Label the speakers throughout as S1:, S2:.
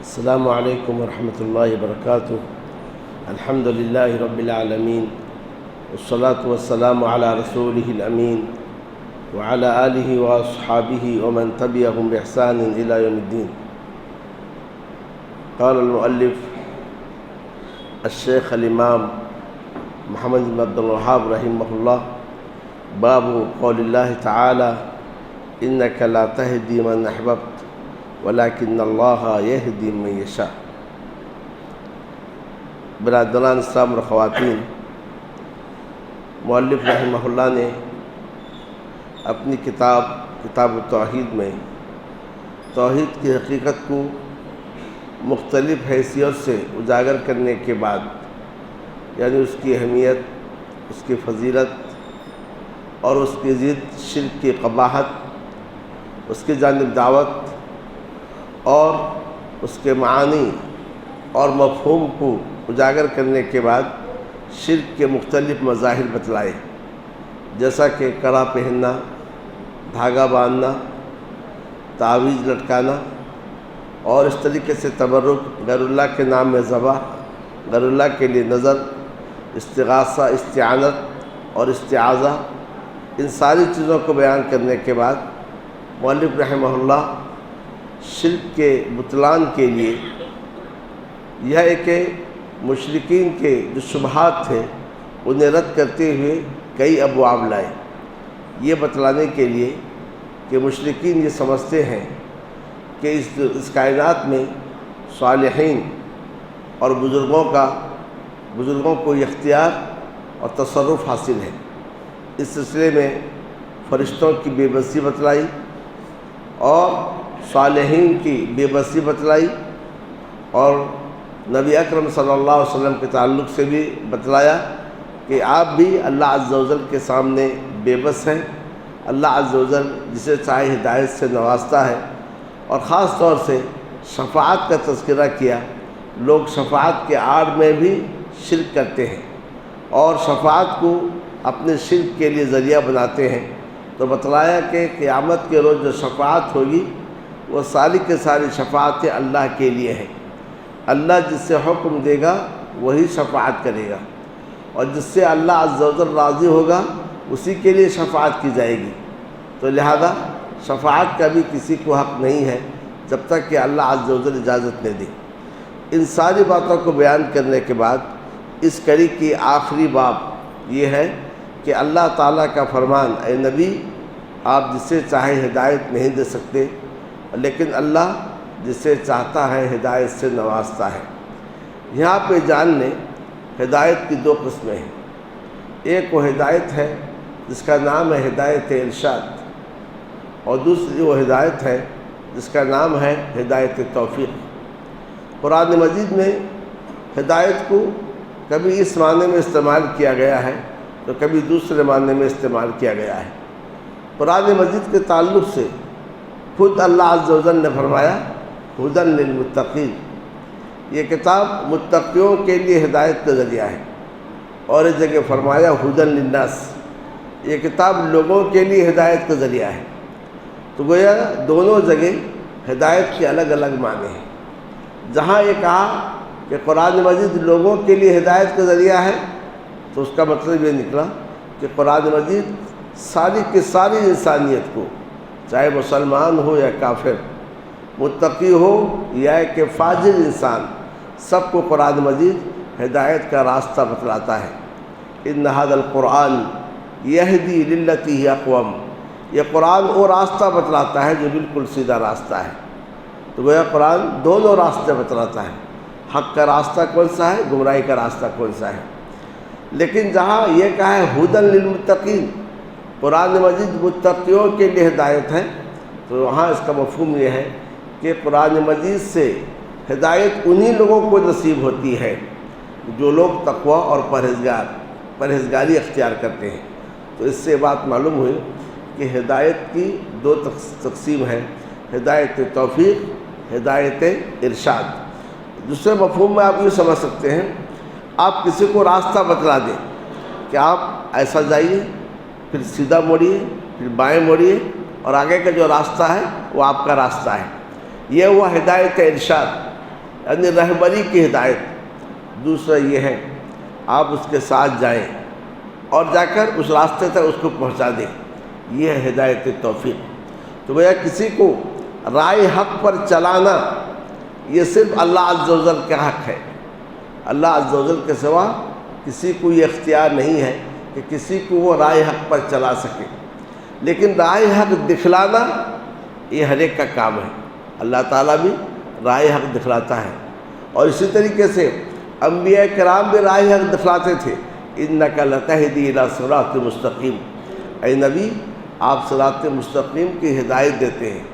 S1: السلام علیکم ورحمۃ اللہ وبرکاتہ۔ الحمد للہ رب العالمین والصلاة والسلام علی رسولہ الامین وعلی آلہ واصحابہ ومن تبعہم بإحسان الی یوم الدین۔ قال المؤلف الشیخ الامام محمد بن عبد الوہاب رحمہ اللہ، باب قول اللہ تعالی انک لا تہدی من احببت ولیکن اللہ یہدی من یشاء۔ برادران اسلام اور خواتین، مؤلف رحمہ اللہ نے اپنی کتاب التوحید میں توحید کی حقیقت کو مختلف حیثیت سے اجاگر کرنے کے بعد، یعنی اس کی اہمیت، اس کی فضیلت اور اس کی ضد شرک کی قباحت، اس کی جانب دعوت اور اس کے معانی اور مفہوم کو اجاگر کرنے کے بعد شرک کے مختلف مظاہر بتلائے، جیسا کہ کڑا پہننا، دھاگا باندھنا، تعویذ لٹکانا اور اس طریقے سے تبرک، غیر اللہ کے نام میں ذبح، غیر اللہ کے لیے نظر، استغاثہ، استعانت اور استعاذہ، ان ساری چیزوں کو بیان کرنے کے بعد مؤلف رحمہ اللہ شرک کے بطلان کے لیے یہ ہے کہ مشرکین کے جو شبہات تھے انہیں رد کرتے ہوئے کئی ابواب لائے، یہ بتلانے کے لیے کہ مشرکین یہ سمجھتے ہیں کہ اس کائنات میں صالحین اور بزرگوں کو اختیار اور تصرف حاصل ہے۔ اس سلسلے میں فرشتوں کی بے بسی بتلائی اور صالحین کی بے بسی بتلائی، اور نبی اکرم صلی اللہ علیہ وسلم کے تعلق سے بھی بتلایا کہ آپ بھی اللہ عز و جل کے سامنے بے بس ہیں۔ اللہ عز و جل جسے چاہے ہدایت سے نوازتا ہے، اور خاص طور سے شفاعت کا تذکرہ کیا۔ لوگ شفاعت کے آڑ میں بھی شرک کرتے ہیں اور شفاعت کو اپنے شرک کے لیے ذریعہ بناتے ہیں، تو بتلایا کہ قیامت کے روز جو شفاعت ہوگی وہ ساری کے ساری شفاعتیں اللہ کے لیے ہیں۔ اللہ جس سے حکم دے گا وہی شفاعت کرے گا، اور جس سے اللہ عز و جل راضی ہوگا اسی کے لیے شفاعت کی جائے گی۔ تو لہذا شفاعت کا بھی کسی کو حق نہیں ہے جب تک کہ اللہ عز و جل اجازت نہ دے۔ ان ساری باتوں کو بیان کرنے کے بعد اس کڑی کی آخری باب یہ ہے کہ اللہ تعالیٰ کا فرمان، اے نبی آپ جسے چاہے ہدایت نہیں دے سکتے، لیکن اللہ جسے چاہتا ہے ہدایت سے نوازتا ہے۔ یہاں پہ جان لیں ہدایت کی دو قسمیں ہیں۔ ایک وہ ہدایت ہے جس کا نام ہے ہدایت ارشاد، اور دوسری وہ ہدایت ہے جس کا نام ہے ہدایت توفیق۔ قرآن مجید میں ہدایت کو کبھی اس معنی میں استعمال کیا گیا ہے تو کبھی دوسرے معنی میں استعمال کیا گیا ہے۔ قرآن مجید کے تعلق سے خود اللہ عز و جل نے فرمایا ھدی للمتقین، یہ کتاب متقیوں کے لیے ہدایت کا ذریعہ ہے، اور اس جگہ فرمایا ھدی للناس، یہ کتاب لوگوں کے لیے ہدایت کا ذریعہ ہے۔ تو گویا دونوں جگہ ہدایت کے الگ الگ معنی ہیں۔ جہاں یہ کہا کہ قرآن مجید لوگوں کے لیے ہدایت کا ذریعہ ہے، تو اس کا مطلب یہ نکلا کہ قرآن مجید ساری کی ساری انسانیت کو، چاہے مسلمان ہو یا کافر، متقی ہو یا کہ فاجر انسان، سب کو قرآن مجید ہدایت کا راستہ بتلاتا ہے۔ ان ھذا القرآن یہدی للتی ہی اقوم، یہ قرآن وہ راستہ بتلاتا ہے جو بالکل سیدھا راستہ ہے۔ تو گویا قرآن دونوں راستے بتلاتا ہے، حق کا راستہ کون سا ہے، گمراہی کا راستہ کون سا ہے۔ لیکن جہاں یہ کہا ہے ھدی للمتقین، قرآن مجید متقیوں کے لیے ہدایت ہے، تو وہاں اس کا مفہوم یہ ہے کہ قرآن مجید سے ہدایت انہی لوگوں کو نصیب ہوتی ہے جو لوگ تقوی اور پرہیزگاری اختیار کرتے ہیں۔ تو اس سے بات معلوم ہوئی کہ ہدایت کی دو تقسیم ہے، ہدایت توفیق، ہدایت ارشاد۔ دوسرے مفہوم میں آپ یہ سمجھ سکتے ہیں، آپ کسی کو راستہ بتلا دیں کہ آپ ایسا جائیے، پھر سیدھا موڑیے، پھر بائیں موڑیے، اور آگے کا جو راستہ ہے وہ آپ کا راستہ ہے۔ یہ ہوا ہدایت ارشاد، یعنی رہبری کی ہدایت. دوسرا یہ ہے آپ اس کے ساتھ جائیں اور جا کر اس راستے تک اس کو پہنچا دیں. یہ ہے ہدایت توفیق. تو گویا کسی کو رائے حق پر چلانا یہ صرف اللہ عز و جل کا حق ہے. اللہ عز و جل کے سوا کسی کو یہ اختیار نہیں ہے کہ کسی کو وہ رائے حق پر چلا سکے. لیکن رائے حق دکھلانا یہ ہر ایک کا کام ہے. اللہ تعالیٰ بھی رائے حق دکھلاتا ہے، اور اسی طریقے سے انبیاء کرام بھی رائے حق دکھلاتے تھے. اِنَّكَ لَتَهْدِي إِلَىٰ صِرَاطٍ مستقیم. اے نبی آپ صراط مستقیم کی ہدایت دیتے ہیں.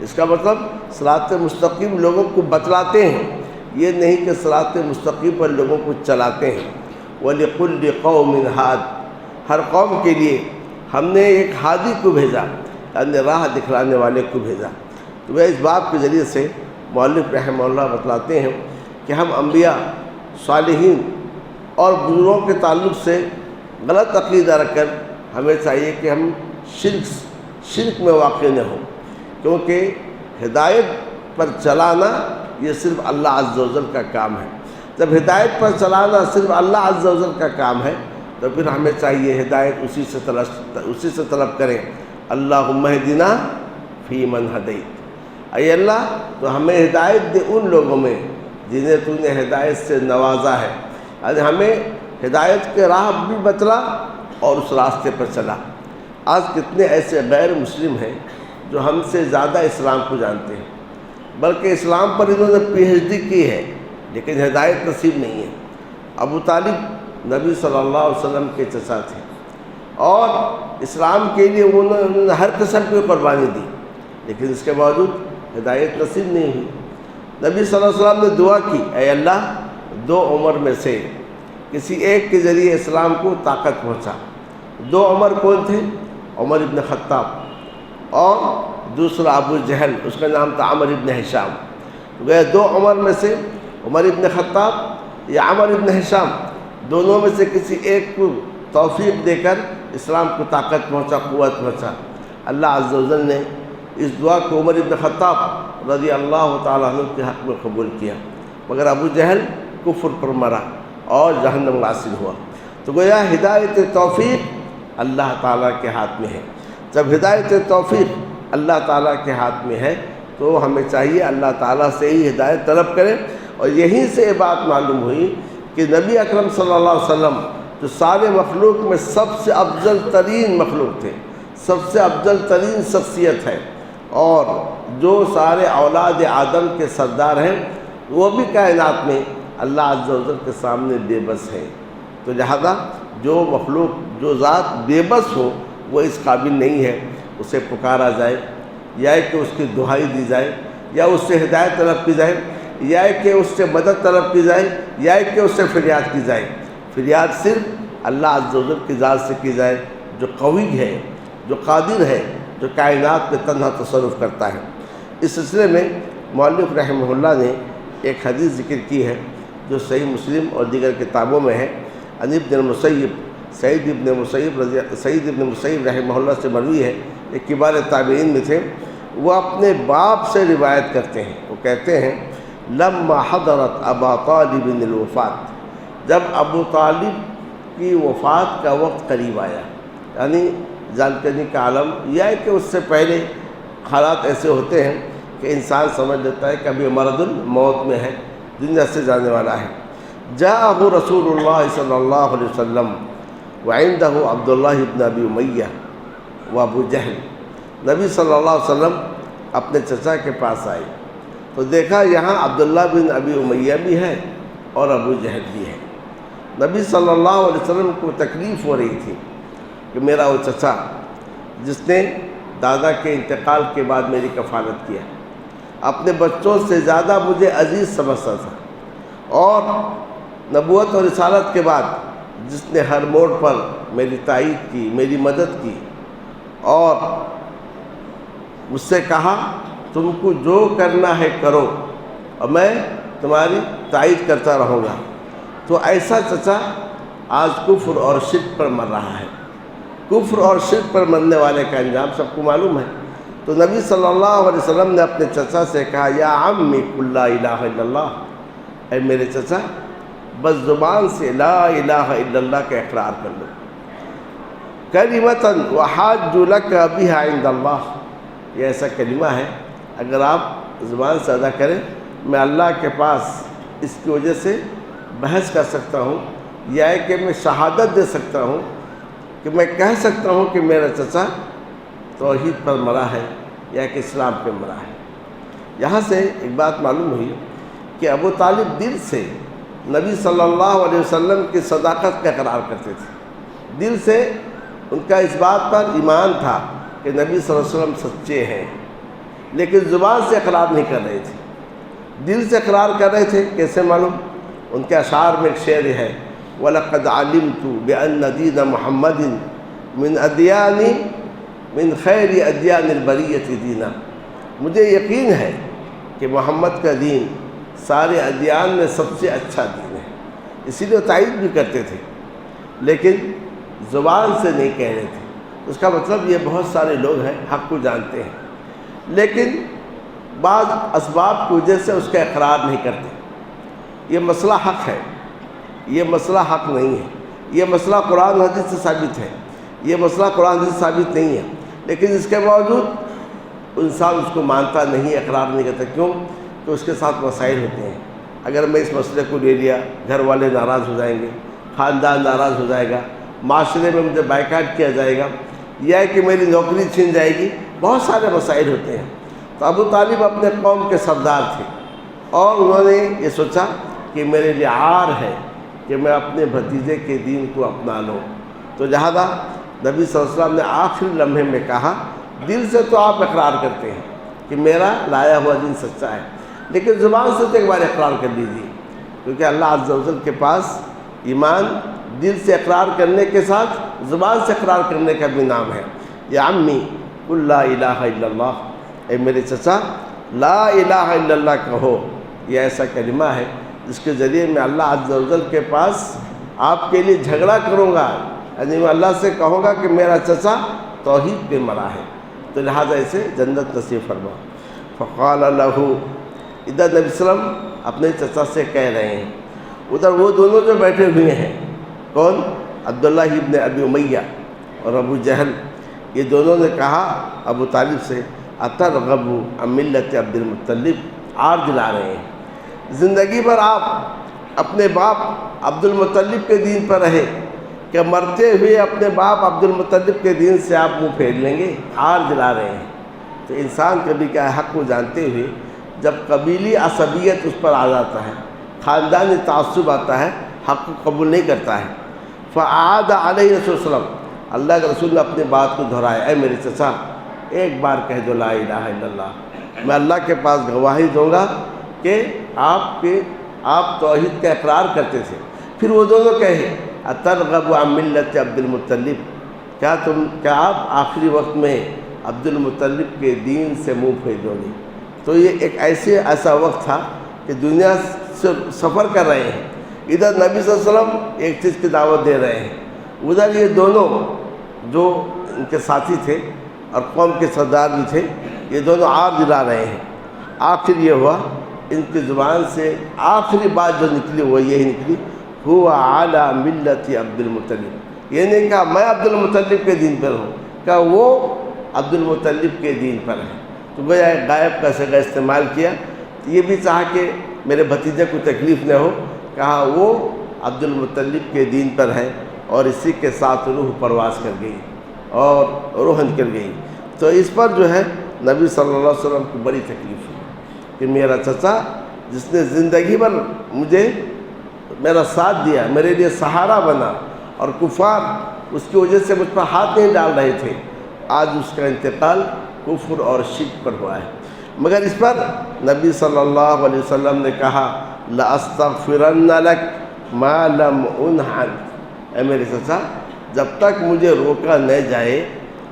S1: اس کا مطلب صراط مستقیم لوگوں کو بتلاتے ہیں، یہ نہیں کہ صراط مستقیم پر لوگوں کو چلاتے ہیں. وَلِكُلِّ قَوْمٍ هَادٍ. ہر قوم کے لیے ہم نے ایک ہادی کو بھیجا، یعنی راہ دکھلانے والے کو بھیجا. تو وہ اس بات کے ذریعے سے مؤلف رحمہ اللہ بتلاتے ہیں کہ ہم انبیاء، صالحین اور بزرگوں کے تعلق سے غلط عقیدہ رکھ کر ہمیں چاہیے کہ ہم شرک میں واقع نہ ہوں، کیونکہ ہدایت پر چلانا یہ صرف اللہ عز و جل کا کام ہے. جب ہدایت پر چلانا صرف اللہ عز و جل کا کام ہے تو پھر ہمیں چاہیے ہدایت اسی سے طلب کریں. اللہم اہدنا فی من ہدیت. اے اللہ تو ہمیں ہدایت دے ان لوگوں میں جنہیں تو نے ہدایت سے نوازا ہے. یعنی ہمیں ہدایت کے راہ بھی بتلا اور اس راستے پر چلا. آج کتنے ایسے غیر مسلم ہیں جو ہم سے زیادہ اسلام کو جانتے ہیں، بلکہ اسلام پر انہوں نے PhD کی ہے لیکن ہدایت نصیب نہیں ہے. ابو طالب نبی صلی اللہ علیہ وسلم کے چچا تھے اور اسلام کے لیے انہوں نے ہر قسم کی قربانی دی، لیکن اس کے باوجود ہدایت نصیب نہیں ہوئی. نبی صلی اللہ علیہ وسلم نے دعا کی، اے اللہ 2 عمر میں سے کسی ایک کے ذریعے اسلام کو طاقت پہنچا. 2 عمر کون تھے؟ عمر ابن خطاب اور دوسرا ابو جہل، اس کا نام تھا عمر ابن ہشام. گئے 2 عمر میں سے عمر ابن خطاب یا عمر ابن ہشام، دونوں میں سے کسی ایک کو توفیق دے کر اسلام کو طاقت پہنچا، قوت پہنچا. اللہ عز و جل نے اس دعا کو عمر ابن خطاب رضی اللہ تعالیٰ عنہ کے حق میں قبول کیا، مگر ابو جہل کفر پر مرا اور جہنم حاصل ہوا. تو گویا ہدایت توفیق اللہ تعالیٰ کے ہاتھ میں ہے. جب ہدایت توفیق اللہ تعالیٰ کے ہاتھ میں ہے تو ہمیں چاہیے اللہ تعالیٰ سے ہی ہدایت طلب کریں. اور یہیں سے یہ بات معلوم ہوئی کہ نبی اکرم صلی اللہ علیہ وسلم جو سارے مخلوق میں سب سے افضل ترین مخلوق تھے، سب سے افضل ترین شخصیت ہے، اور جو سارے اولاد آدم کے سردار ہیں، وہ بھی کائنات میں اللہ عز و جل کے سامنے بے بس ہیں. تو لہذا جو مخلوق، جو ذات بے بس ہو، وہ اس قابل نہیں ہے اسے پکارا جائے، یا کہ اس کی دعائی دی جائے، یا اس سے ہدایت طلب کی جائے، یا کہ اس سے مدد طلب کی جائے، یا کہ اس سے فریاد کی جائے. فریاد صرف اللہ عز و جل کی ذات سے کی جائے جو قوی ہے، جو قادر ہے، جو کائنات میں تنہا تصرف کرتا ہے. اس سلسلے میں مؤلف رحمہ اللہ نے ایک حدیث ذکر کی ہے جو صحیح مسلم اور دیگر کتابوں میں ہے. عن ابن المسیب، سعید ابن مسیب رحمہ اللہ سے مروی ہے، ایک کبار تابعین میں تھے. وہ اپنے باپ سے روایت کرتے ہیں. وہ کہتے ہیں لما حضرت ابا طالب الوفات، جب ابو طالب کی وفات کا وقت قریب آیا، یعنی جانکنی کا عالم، یا کہ اس سے پہلے حالات ایسے ہوتے ہیں کہ انسان سمجھ لیتا ہے کہ ابھی مرض الموت میں ہے، دنیا سے جانے والا ہے. جاءہ رسول اللہ صلی اللہ علیہ وسلم وعندہ عبداللہ ابن ابی امیہ و ابو جہل. نبی صلی اللہ علیہ وسلم اپنے چچا کے پاس آئے تو دیکھا یہاں عبداللہ بن ابی امیہ بھی ہے اور ابو جہل بھی ہے. نبی صلی اللہ علیہ وسلم کو تکلیف ہو رہی تھی کہ میرا وہ چچا جس نے دادا کے انتقال کے بعد میری کفالت کیا، اپنے بچوں سے زیادہ مجھے عزیز سمجھتا تھا، اور نبوت اور رسالت کے بعد جس نے ہر موڑ پر میری تائید کی، میری مدد کی، اور مجھ سے کہا تم کو جو کرنا ہے کرو اور میں تمہاری تائید کرتا رہوں گا. تو ایسا چچا آج کفر اور شرک پر مر رہا ہے. کفر اور شرک پر مرنے والے کا انجام سب کو معلوم ہے. تو نبی صلی اللہ علیہ وسلم نے اپنے چچا سے کہا یا عمی قل لا الہ الا اللہ اے میرے چچا بس زبان سے لا الہ الا اللہ کا اقرار کر لو، کلمۃ وحاج لک بہا عند اللہ، یہ ایسا کلمہ ہے اگر آپ زبان سے ادا کریں میں اللہ کے پاس اس کی وجہ سے بحث کر سکتا ہوں، یا ہے کہ میں شہادت دے سکتا ہوں کہ میں کہہ سکتا ہوں کہ میرا چچا توحید پر مرا ہے یا کہ اسلام پہ مرا ہے۔ یہاں سے ایک بات معلوم ہوئی کہ ابو طالب دل سے نبی صلی اللہ علیہ وسلم کی صداقت کا اقرار کرتے تھے، دل سے ان کا اس بات پر ایمان تھا کہ نبی صلی اللہ علیہ وسلم سچے ہیں، لیکن زبان سے اقرار نہیں کر رہے تھے، دل سے اقرار کر رہے تھے۔ کیسے معلوم؟ ان کے اشعار میں ایک شعر ہے وَلَقَدْ عَلِمْتُ بِأَنَّ دِينَ مُحَمَّدٍ من خیر ادیان البریۃ دینا، مجھے یقین ہے کہ محمد کا دین سارے ادیان میں سب سے اچھا دین ہے، اسی لیے تائید بھی کرتے تھے لیکن زبان سے نہیں کہہ رہے تھے۔ اس کا مطلب یہ بہت سارے لوگ ہیں حق کو جانتے ہیں لیکن بعض اسباب کی وجہ سے اس کا اقرار نہیں کرتے۔ یہ مسئلہ حق ہے، یہ مسئلہ حق نہیں ہے، یہ مسئلہ قرآن و حدیث سے ثابت ہے، یہ مسئلہ قرآن حدیث سے ثابت نہیں ہے، لیکن اس کے باوجود انسان اس کو مانتا نہیں، اقرار نہیں کرتا۔ کیوں؟ کہ اس کے ساتھ مسائل ہوتے ہیں۔ اگر میں اس مسئلے کو لے لیا گھر والے ناراض ہو جائیں گے، خاندان ناراض ہو جائے گا، معاشرے میں مجھے بائیکاٹ کیا جائے گا، یا کہ میری نوکری چھن جائے گی، بہت سارے مسائل ہوتے ہیں۔ تو ابو طالب اپنے قوم کے سردار تھے اور انہوں نے یہ سوچا کہ میرے لیے عار ہے کہ میں اپنے بھتیجے کے دین کو اپنا لوں، تو لہذا نبی صلی اللہ علیہ وسلم نے آخری لمحے میں کہا دل سے تو آپ اقرار کرتے ہیں کہ میرا لایا ہوا دین سچا ہے، لیکن زبان سے تو ایک بار اقرار کر لیجیے، کیونکہ اللہ عز و جل کے پاس ایمان دل سے اقرار کرنے کے ساتھ زبان سے اقرار کرنے کا بھی نام ہے۔ یا عمی قل لا الہ الا اللہ، اے میرے چچا لا الہ الا اللہ کہو، یہ ایسا کلمہ ہے جس کے ذریعے میں اللہ عز و جل کے پاس آپ کے لیے جھگڑا کروں گا، یعنی میں اللہ سے کہوں گا کہ میرا چچا توحید پہ مرا ہے، تو لہٰذا اسے جنت نصیب فرما۔ فقال له، ادھر نبی صلی اللہ علیہ وسلم اپنے چچا سے کہہ رہے ہیں، ادھر وہ دونوں جو بیٹھے ہوئے ہیں، کون؟ عبداللہ ابن ابی امیہ اور ابو جہل، یہ دونوں نے کہا ابو طالب سے اترغب عن ملت عبد المطلب، عار دلا رہے ہیں، زندگی بھر آپ اپنے باپ عبد المطلب کے دین پر رہے، کہ مرتے ہوئے اپنے باپ عبد المطلب کے دین سے آپ منہ پھیر لیں گے، عار دلا رہے ہیں۔ تو انسان کبھی کیا ہے، حق کو جانتے ہوئے جب قبیلی عصبیت اس پر آ جاتا ہے، خاندانی تعصب آتا ہے، حق کو قبول نہیں کرتا ہے۔ فعاد علیہ رسول صلی اللہ علیہ وسلم، اللہ کے رسول نے اپنے بات کو دہرایا، اے میرے چچا ایک بار کہہ دو لا الہ الا اللہ، میں اللہ کے پاس گواہی دوں گا کہ آپ توحید کا اقرار کرتے تھے۔ پھر وہ دونوں کہے اترغب عن ملت عبد المطلب، کیا آپ آخری وقت میں عبد المطلب کے دین سے منہ پھیر دو گے؟ تو یہ ایک ایسا وقت تھا کہ دنیا سے سفر کر رہے ہیں، ادھر نبی صلی اللہ علیہ وسلم ایک چیز کی دعوت دے رہے ہیں، ادھر یہ دونوں جو ان کے ساتھی تھے اور قوم کے سردار بھی تھے، یہ دونوں عار دلا رہے ہیں۔ آخر یہ ہوا ان کی زبان سے آخری بات جو نکلی وہ یہی نکلی هو علی ملت عبد المطلب، یہ نہیں کہا میں عبد المطلب کے دین پر ہوں، کہا وہ عبد المطلب کے دین پر ہے۔ تو گویا ایک غائب کا صیغہ استعمال کیا، یہ بھی چاہا کہ میرے بھتیجے کو تکلیف نہ ہو، کہا وہ عبد المطلب کے دین پر ہے، اور اسی کے ساتھ روح پرواز کر گئی اور روح نکل گئی۔ تو اس پر جو ہے نبی صلی اللہ علیہ وسلم کو بڑی تکلیف ہوئی کہ میرا چچا جس نے زندگی بھر مجھے میرا ساتھ دیا، میرے لیے سہارا بنا، اور کفار اس کی وجہ سے مجھ پر ہاتھ نہیں ڈال رہے تھے، آج اس کا انتقال کفر اور شرک پر ہوا ہے۔ مگر اس پر نبی صلی اللہ علیہ وسلم نے کہا لَأَسْتَغْفِرَنَّ لَكَ مَا لَمْ أُنْهَ عَنْكَ، اے میرے چچا جب تک مجھے روکا نہ جائے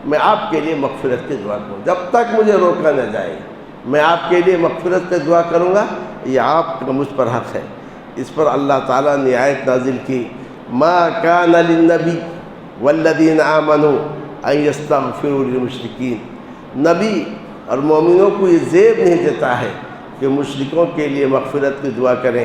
S1: میں آپ کے لیے مغفرت کی دعا کروں، جب تک مجھے روکا نہ جائے میں آپ کے لیے مغفرت کی دعا کروں گا، یہ آپ کا مجھ پر حق ہے۔ اس پر اللہ تعالیٰ نے آیت نازل کی ما کان للنبی والذین آمنوا ان یستغفروا للمشرکین، نبی اور مومنوں کو یہ زیب نہیں دیتا ہے کہ مشرکوں کے لیے مغفرت کی دعا کریں،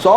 S1: 100